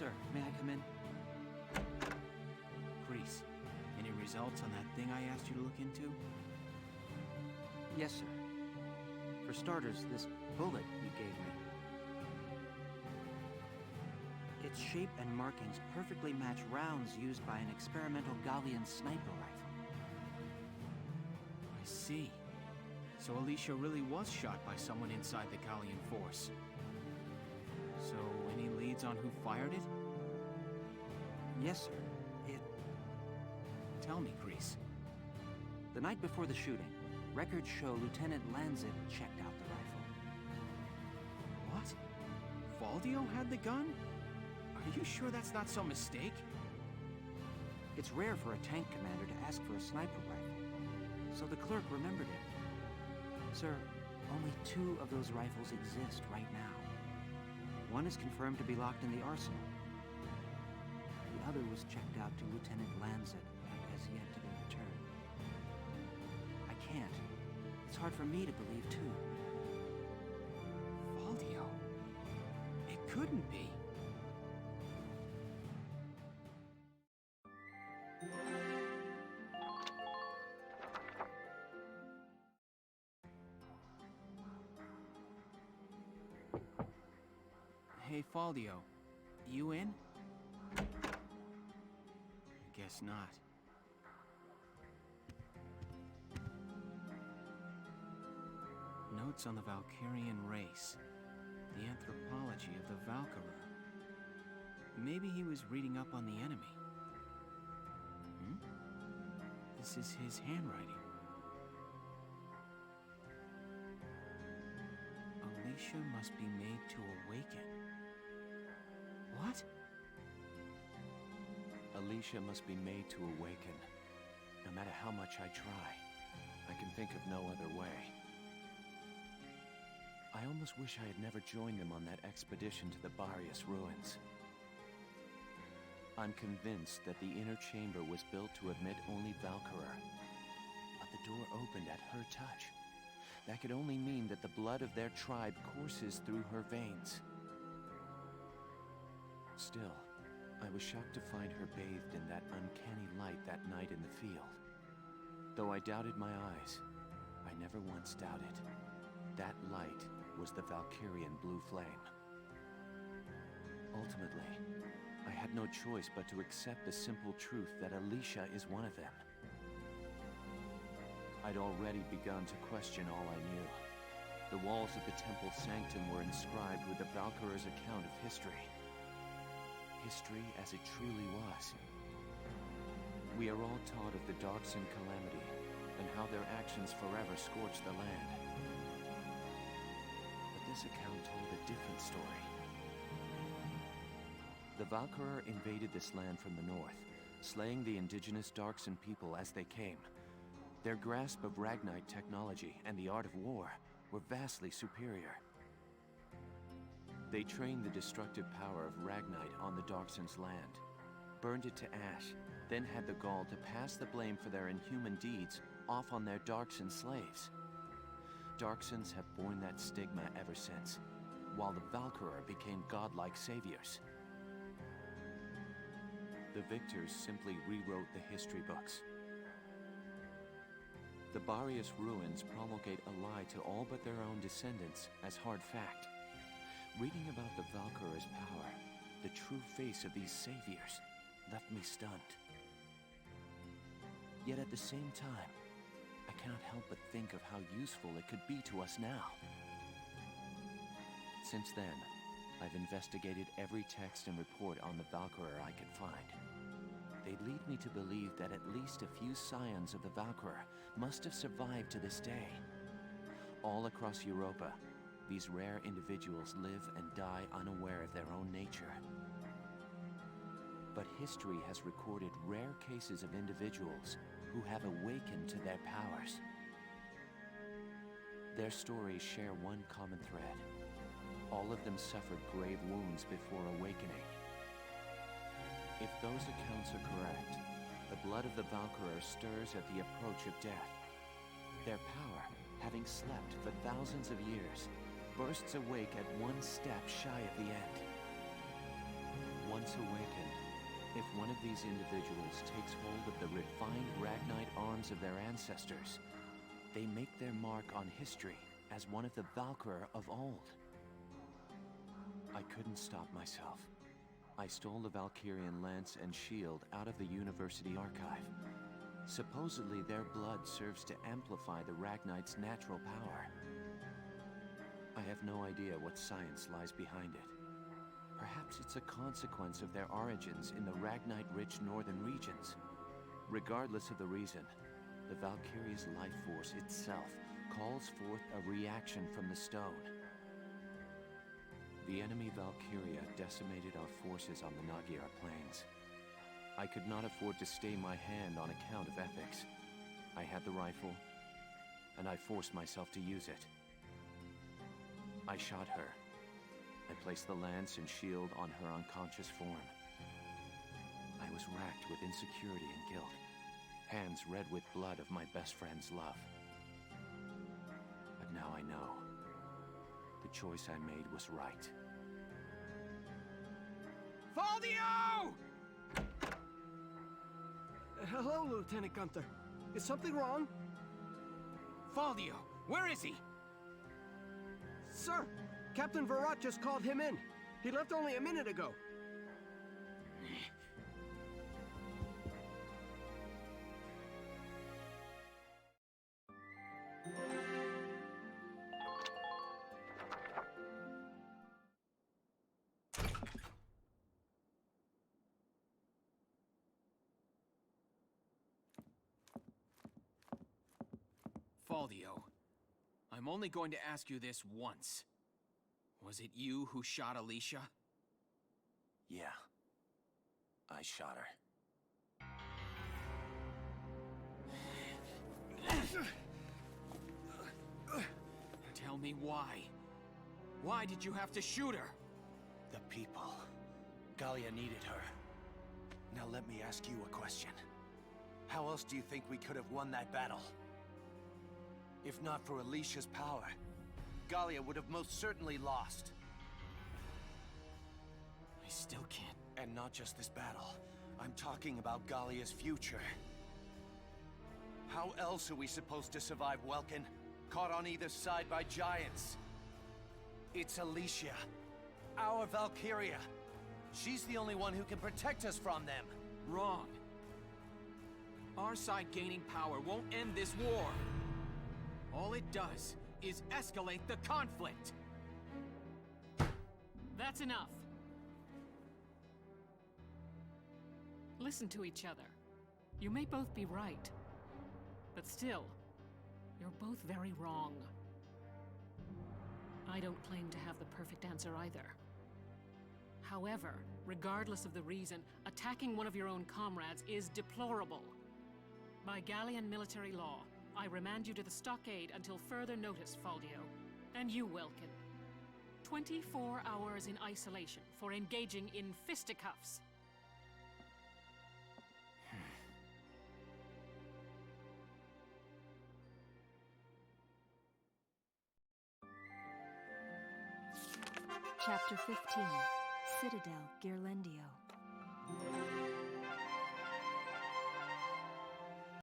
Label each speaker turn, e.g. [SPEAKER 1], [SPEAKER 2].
[SPEAKER 1] sir. May I come in?
[SPEAKER 2] Grease, any results on that thing I asked you to look into?
[SPEAKER 1] Yes, sir. For starters, this bullet you gave me. Its shape and markings perfectly match rounds used by an experimental Gallian sniper rifle.
[SPEAKER 2] I see. So Alicia really was shot by someone inside the Gallian force. So, any leads on who fired it?
[SPEAKER 1] Yes, sir.
[SPEAKER 2] Tell me, Grease.
[SPEAKER 1] The night before the shooting, records show Lieutenant Lanzit checked out the rifle.
[SPEAKER 2] What? Valdio had the gun? Are you sure that's not some mistake?
[SPEAKER 1] It's rare for a tank commander to ask for a sniper rifle, so the clerk remembered it. Sir, only 2 of those rifles exist right now. One is confirmed to be locked in the arsenal. The other was checked out to Lieutenant Lanzit and has yet to be returned. I can't. It's hard for me to believe, too.
[SPEAKER 2] Valdio? It couldn't be. Hey, Valdio. You in? I guess not. Notes on the Valkyrian race. The anthropology of the Valkyria. Maybe he was reading up on the enemy. This is his handwriting. Alicia must be made to awaken. What?
[SPEAKER 3] Alicia must be made to awaken. No matter how much I try, I can think of no other way. I almost wish I had never joined them on that expedition to the Barius ruins. I'm convinced that the inner chamber was built to admit only Valkyria. But the door opened at her touch. That could only mean that the blood of their tribe courses through her veins. Still, I was shocked to find her bathed in that uncanny light that night in the field. Though I doubted my eyes, I never once doubted. That light was the Valkyrian blue flame. Ultimately, I had no choice but to accept the simple truth that Alicia is one of them. I'd already begun to question all I knew. The walls of the temple sanctum were inscribed with the Valkyria's account of history. History as it truly was. We are all taught of the Darkson calamity and how their actions forever scorched the land. But this account told a different story. The Valkyria invaded this land from the north, slaying the indigenous Darkson people as they came. Their grasp of Ragnite technology and the art of war were vastly superior. They trained the destructive power of Ragnite on the Darkson's land, burned it to ash, then had the gall to pass the blame for their inhuman deeds off on their Darkson slaves. Darksons have borne that stigma ever since, while the Valkyria became godlike saviors. The victors simply rewrote the history books. The Barius ruins promulgate a lie to all but their own descendants as hard fact. Reading about the Valkyria's power, the true face of these saviors, left me stunned. Yet at the same time, I cannot help but think of how useful it could be to us now. Since then, I've investigated every text and report on the Valkyria I could find. They lead me to believe that at least a few scions of the Valkyria must have survived to this day. All across Europa, these rare individuals live and die unaware of their own nature. But history has recorded rare cases of individuals who have awakened to their powers. Their stories share one common thread. All of them suffered grave wounds before awakening. If those accounts are correct, the blood of the Valkyria stirs at the approach of death. Their power, having slept for thousands of years, bursts awake at one step shy of the end. once awakened, if one of these individuals takes hold of the refined Ragnite arms of their ancestors, they make their mark on history as one of the Valkyria of old. I couldn't stop myself. I stole the Valkyrian lance and shield out of the university archive. Supposedly, their blood serves to amplify the Ragnite's natural power. I have no idea what science lies behind it. Perhaps it's a consequence of their origins in the Ragnite-rich northern regions. Regardless of the reason, the Valkyria's life force itself calls forth a reaction from the stone. The enemy Valkyria decimated our forces on the Nagyar plains. I could not afford to stay my hand on account of ethics. I had the rifle, and I forced myself to use it. I shot her. I placed the lance and shield on her unconscious form. I was racked with insecurity and guilt, hands red with blood of my best friend's love. But now I know. The choice I made was right.
[SPEAKER 2] Faldio!
[SPEAKER 4] Hello, Lieutenant Gunther. Is something wrong?
[SPEAKER 2] Faldio, where is he?
[SPEAKER 4] Sir, Captain Virat just called him in. He left only a minute ago.
[SPEAKER 2] Faldio, I'm only going to ask you this once. Was it you who shot Alicia?
[SPEAKER 3] Yeah. I shot her.
[SPEAKER 2] Tell me why. Why did you have to shoot her?
[SPEAKER 3] The people. Gallia needed her. Now let me ask you a question. How else do you think we could have won that battle? If not for Alicia's power, Gallia would have most certainly lost.
[SPEAKER 2] I still can't.
[SPEAKER 3] And not just this battle. I'm talking about Gallia's future. How else are we supposed to survive Welkin? Caught on either side by giants. It's Alicia. Our Valkyria. She's the only one who can protect us from them.
[SPEAKER 2] Wrong. Our side gaining power won't end this war. All it does is escalate the conflict.
[SPEAKER 5] That's enough. Listen to each other. You may both be right, but still, you're both very wrong. I don't claim to have the perfect answer either. However, regardless of the reason, attacking one of your own comrades is deplorable. By Gallian military law, I remand you to the stockade until further notice, Faldio. And you, Welkin. 24 hours in isolation for engaging in fisticuffs.
[SPEAKER 6] Chapter 15, Citadel Ghirlandaio.